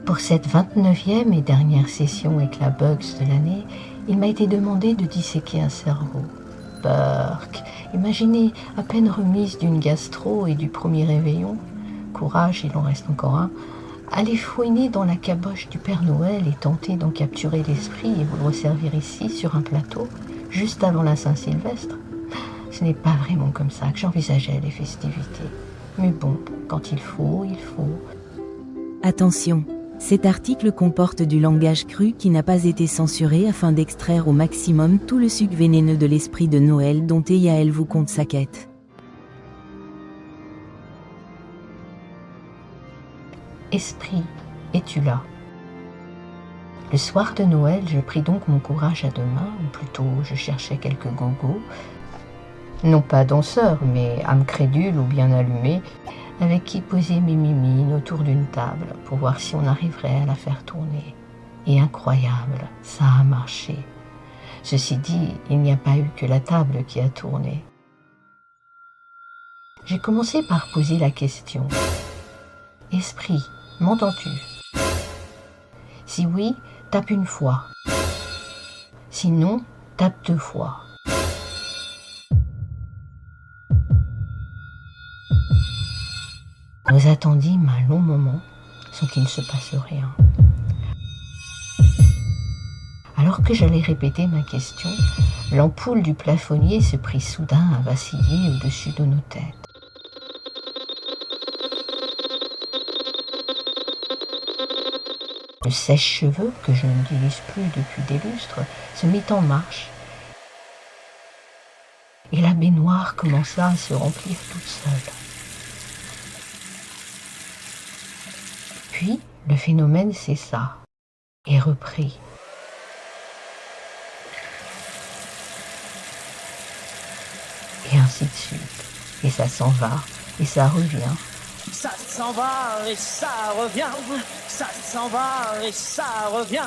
Pour cette 29e et dernière session Éclat Bugs de l'année, il m'a été demandé de disséquer un cerveau. Burk, imaginez, à peine remise d'une gastro et du premier réveillon, courage, il en reste encore un, aller fouiner dans la caboche du Père Noël et tenter d'en capturer l'esprit et vous le resservir ici, sur un plateau, juste avant la Saint-Sylvestre. Ce n'est pas vraiment comme ça que j'envisageais les festivités. Mais bon, quand il faut, il faut. Attention, cet article comporte du langage cru qui n'a pas été censuré afin d'extraire au maximum tout le suc vénéneux de l'esprit de Noël dont Yael vous conte sa quête. Esprit, es-tu là? Le soir de Noël, je pris donc mon courage à deux mains, ou plutôt je cherchais quelques gogos, non pas danseurs, mais âmes crédules ou bien allumées, avec qui poser mes mimines autour d'une table pour voir si on arriverait à la faire tourner. Et incroyable, ça a marché. Ceci dit, il n'y a pas eu que la table qui a tourné. J'ai commencé par poser la question. Esprit, m'entends-tu? Si oui, tape une fois. Sinon, tape deux fois. Nous attendîmes un long moment sans qu'il ne se passe rien. Alors que j'allais répéter ma question, l'ampoule du plafonnier se prit soudain à vaciller au-dessus de nos têtes. Le sèche-cheveux, que je n'utilise plus depuis des lustres, se mit en marche. Et la baignoire commença à se remplir toute seule. Puis, le phénomène cessa et reprit. Et ainsi de suite. Et ça s'en va, et ça revient. Ça s'en va et ça revient. Ça s'en va et ça revient.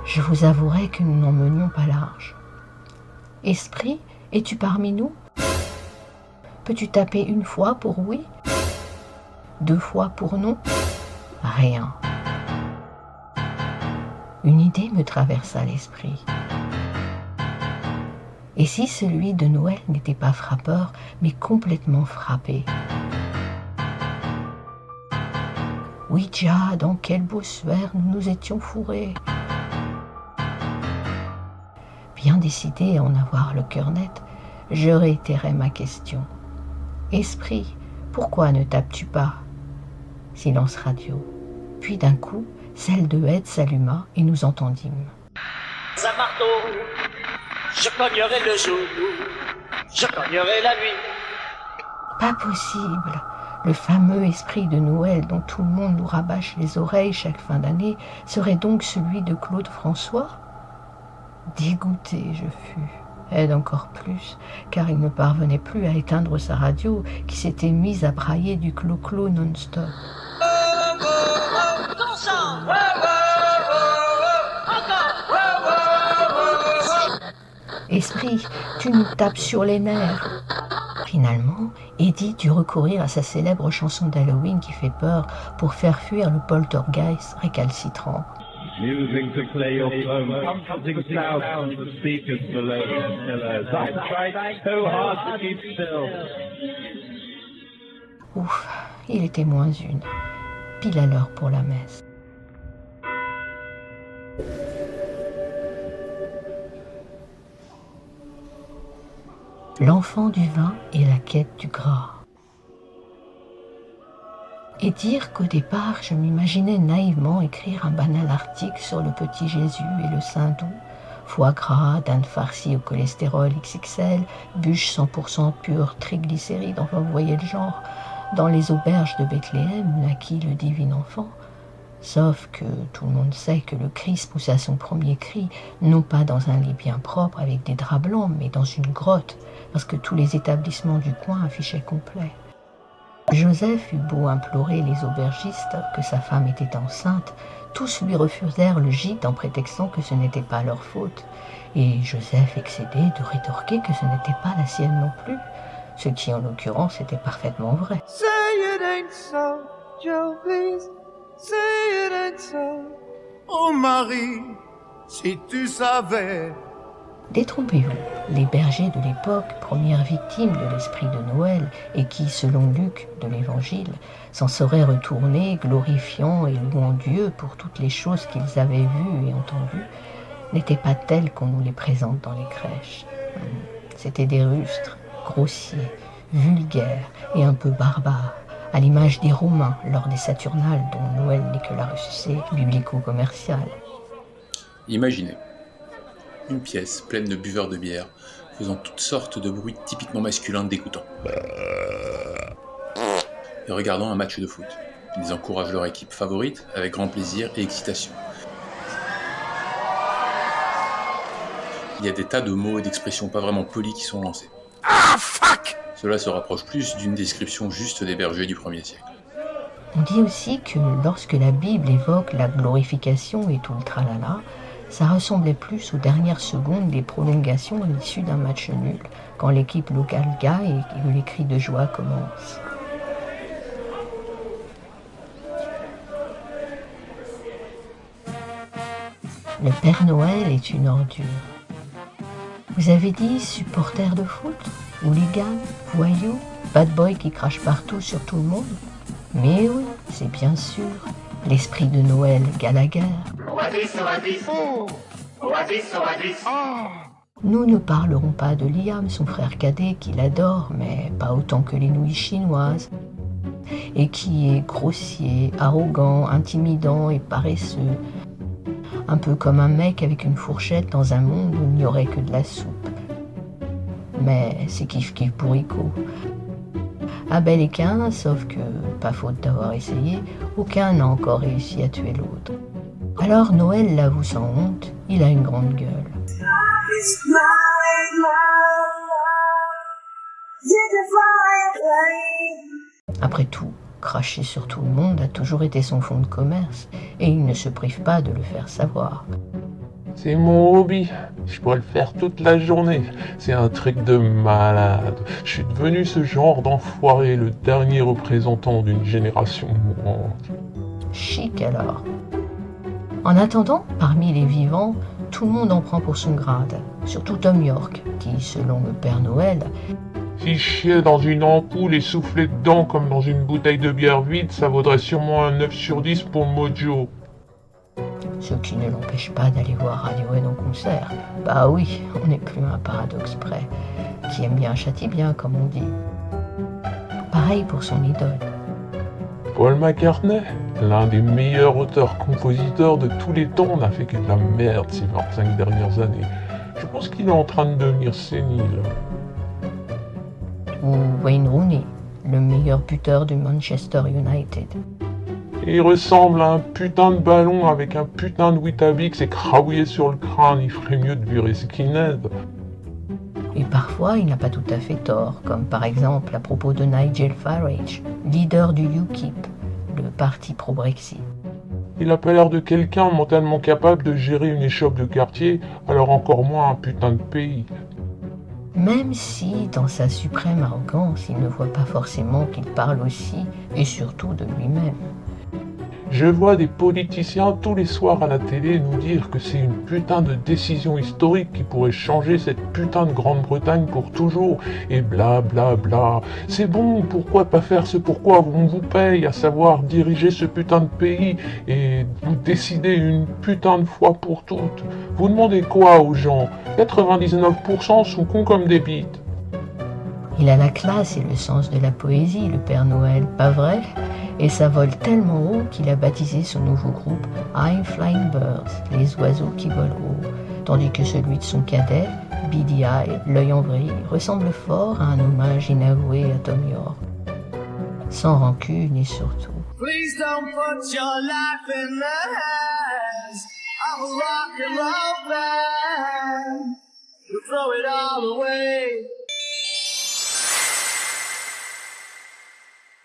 Je vous avouerai que nous n'en menions pas large. Esprit, es-tu parmi nous? Peux-tu taper une fois pour oui? Deux fois pour non? Rien. Une idée me traversa l'esprit. Et si celui de Noël n'était pas frappeur, mais complètement frappé? Oui, déjà, dans quel beau suaire nous nous étions fourrés. Bien décidé à en avoir le cœur net, je réitérai ma question. Esprit, pourquoi ne tapes-tu pas? Silence radio. Puis d'un coup, celle de Ed s'alluma et nous entendîmes. Un marteau, je cognerai le jour, je cognerai la nuit. Pas possible. Le fameux esprit de Noël dont tout le monde nous rabâche les oreilles chaque fin d'année serait donc celui de Claude François? Dégoûté je fus. Ed encore plus, car il ne parvenait plus à éteindre sa radio qui s'était mise à brailler du clo-clo non-stop. Esprit, tu nous tapes sur les nerfs. Finalement, Eddie dut recourir à sa célèbre chanson d'Halloween qui fait peur pour faire fuir le poltergeist récalcitrant. Using to play your phone, comforting sound from the speakers below their pillows. I tried so hard to keep still. Ouf, il était moins une. Pile à l'heure pour la messe. L'enfant du vin et la quête du gras. Et dire qu'au départ, je m'imaginais naïvement écrire un banal article sur le petit Jésus et le Saint Doux, foie gras, dinde farcie au cholestérol XXL, bûche 100% pure triglycérides, enfin vous voyez le genre, dans les auberges de Bethléem naquit le divin enfant. Sauf que tout le monde sait que le Christ poussa son premier cri, non pas dans un lit bien propre avec des draps blancs, mais dans une grotte, parce que tous les établissements du coin affichaient complet. Joseph eut beau implorer les aubergistes que sa femme était enceinte, tous lui refusèrent le gîte en prétextant que ce n'était pas leur faute, et Joseph excédé de rétorquer que ce n'était pas la sienne non plus, ce qui en l'occurrence était parfaitement vrai. Say it ain't so, Joe, please say it ain't so. Oh Marie, si tu savais. Détrompez-vous, les bergers de l'époque, premières victimes de l'esprit de Noël, et qui, selon Luc de l'Évangile, s'en seraient retournés, glorifiant et louant Dieu pour toutes les choses qu'ils avaient vues et entendues, n'étaient pas tels qu'on nous les présente dans les crèches. C'étaient des rustres, grossiers, vulgaires et un peu barbares, à l'image des Romains lors des Saturnales dont Noël n'est que la ressuscité biblico-commerciale. Imaginez une pièce pleine de buveurs de bière, faisant toutes sortes de bruits typiquement masculins dégoûtants. Et regardant un match de foot. Ils encouragent leur équipe favorite avec grand plaisir et excitation. Il y a des tas de mots et d'expressions pas vraiment polis qui sont lancés. Ah fuck! Cela se rapproche plus d'une description juste des bergers du 1er siècle. On dit aussi que lorsque la Bible évoque la glorification et tout le tralala, ça ressemblait plus aux dernières secondes des prolongations à l'issue d'un match nul, quand l'équipe locale gagne et que les cris de joie commencent. Le Père Noël est une ordure. Vous avez dit supporter de foot, hooligan, voyou, bad boy qui crache partout sur tout le monde? Mais oui, c'est bien sûr l'esprit de Noël Gallagher. Oasis, oasis, oasis, oasis. Nous ne parlerons pas de Liam, son frère cadet, qu'il adore, mais pas autant que les nouilles chinoises, et qui est grossier, arrogant, intimidant et paresseux. Un peu comme un mec avec une fourchette dans un monde où il n'y aurait que de la soupe. Mais c'est kiff-kiff bourricot. Abel et Caïn, sauf que, pas faute d'avoir essayé, aucun n'a encore réussi à tuer l'autre. Alors Noël l'avoue sans honte, il a une grande gueule. Après tout, cracher sur tout le monde a toujours été son fonds de commerce, et il ne se prive pas de le faire savoir. C'est mon hobby, je pourrais le faire toute la journée, c'est un truc de malade. Je suis devenu ce genre d'enfoiré, le dernier représentant d'une génération mourante. Chic alors. En attendant, parmi les vivants, tout le monde en prend pour son grade, surtout Tom York, qui, selon le Père Noël, si chier dans une ampoule et souffler dedans comme dans une bouteille de bière vide, ça vaudrait sûrement un 9 sur 10 pour Mojo. Ce qui ne l'empêche pas d'aller voir Radiohead en concert. Bah oui, on n'est plus à un paradoxe près. Qui aime bien châtie bien, comme on dit. Pareil pour son idole. Paul McCartney, l'un des meilleurs auteurs-compositeurs de tous les temps, n'a fait que de la merde ces 25 dernières années. Je pense qu'il est en train de devenir sénile. Ou Wayne Rooney, le meilleur buteur du Manchester United. Et il ressemble à un putain de ballon avec un putain de Weetabix écrabouillé sur le crâne, il ferait mieux de virer skinhead. Et parfois, il n'a pas tout à fait tort, comme par exemple à propos de Nigel Farage, leader du UKIP, le parti pro-Brexit. Il a pas l'air de quelqu'un mentalement capable de gérer une échoppe de quartier, alors encore moins un putain de pays. Même si, dans sa suprême arrogance, il ne voit pas forcément qu'il parle aussi et surtout de lui-même. Je vois des politiciens tous les soirs à la télé nous dire que c'est une putain de décision historique qui pourrait changer cette putain de Grande-Bretagne pour toujours, et bla bla bla. C'est bon, pourquoi pas faire ce pourquoi on vous paye, à savoir diriger ce putain de pays et vous décider une putain de fois pour toutes. Vous demandez quoi aux gens? 99% sont cons comme des bites. Il a la classe et le sens de la poésie, le Père Noël, pas vrai? Et ça vole tellement haut qu'il a baptisé son nouveau groupe High Flying Birds, les oiseaux qui volent haut, tandis que celui de son cadet, Beady Eye, l'œil en vrille, ressemble fort à un hommage inavoué à Tom York. Sans rancune et surtout. Please don't put your life in the hands of a rock and roll band. You throw it all away.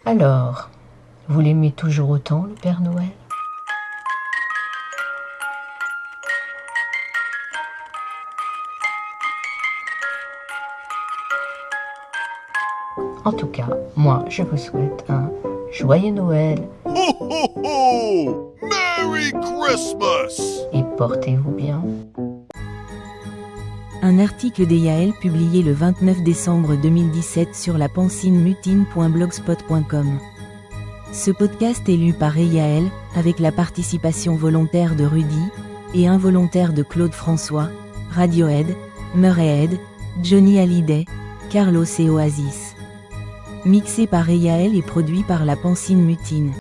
Alors, vous l'aimez toujours autant, le Père Noël? En tout cas, moi, je vous souhaite un joyeux Noël Ho ho ho! Merry Christmas! Et portez-vous bien. Un article d'Eyaël publié le 29 décembre 2017 sur la pansinemutine.blogspot.com. Ce podcast est lu par Eyaël, avec la participation volontaire de Rudy, et involontaire de Claude François, Radiohead, Murrayhead, Johnny Hallyday, Carlos et Oasis. Mixé par Eyaël et produit par la Pansine Mutine.